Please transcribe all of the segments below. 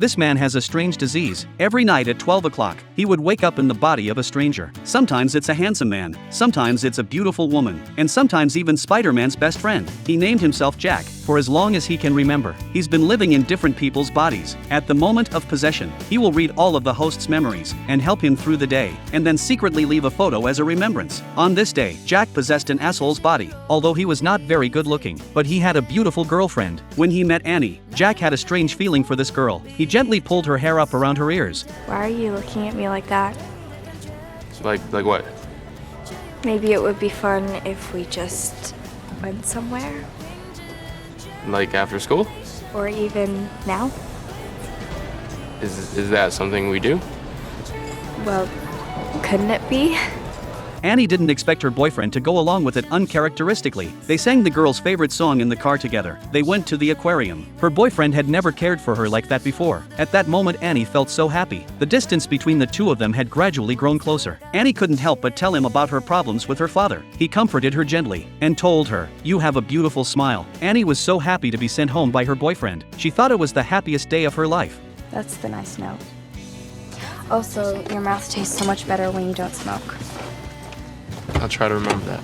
This man has a strange disease. Every night at 12 o'clock, he would wake up in the body of a stranger. Sometimes it's a handsome man, sometimes it's a beautiful woman, and sometimes even Spider-Man's best friend. He named himself Jack, for as long as he can remember. He's been living in different people's bodies. At the moment of possession, he will read all of the host's memories and help him through the day, and then secretly leave a photo as a remembrance. On this day, Jack possessed an asshole's body, although he was not very good looking, but he had a beautiful girlfriend. When he met Annie, Jack had a strange feeling for this girl. He gently pulled her hair up around her ears. Why are you looking at me like that? Like what? Maybe it would be fun if we just went somewhere. Like after school? Or even now. Is that something we do? Well, couldn't it be? Annie didn't expect her boyfriend to go along with it uncharacteristically. They sang the girl's favorite song in the car together. They went to the aquarium. Her boyfriend had never cared for her like that before. At that moment, Annie felt so happy. The distance between the two of them had gradually grown closer. Annie couldn't help but tell him about her problems with her father. He comforted her gently and told her, "You have a beautiful smile." Annie was so happy to be sent home by her boyfriend. She thought it was the happiest day of her life. That's the nice note. Also, your mouth tastes so much better when you don't smoke. I'll try to remember that.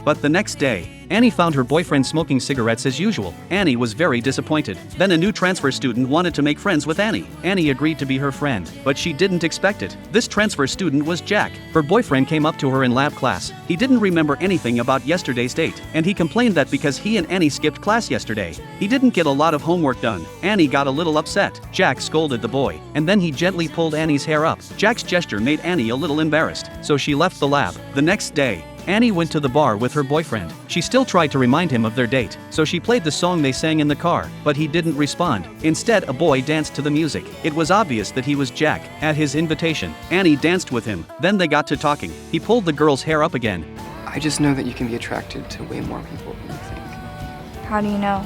But the next day, Annie found her boyfriend smoking cigarettes as usual. Annie was very disappointed. Then a new transfer student wanted to make friends with Annie. Annie agreed to be her friend, but she didn't expect it. This transfer student was Jack. Her boyfriend came up to her in lab class. He didn't remember anything about yesterday's date, and he complained that because he and Annie skipped class yesterday, he didn't get a lot of homework done. Annie got a little upset. Jack scolded the boy, and then he gently pulled Annie's hair up. Jack's gesture made Annie a little embarrassed, so she left the lab. The next day, Annie went to the bar with her boyfriend. She still tried to remind him of their date, so she played the song they sang in the car, but he didn't respond. Instead, a boy danced to the music. It was obvious that he was Jack. At his invitation, Annie danced with him. Then they got to talking. He pulled the girl's hair up again. I just know that you can be attracted to way more people than you think. How do you know?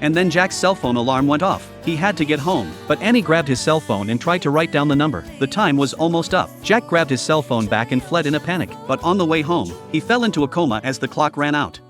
And then Jack's cell phone alarm went off. He had to get home, but Annie grabbed his cell phone and tried to write down the number. The time was almost up. Jack grabbed his cell phone back and fled in a panic, but on the way home, he fell into a coma as the clock ran out.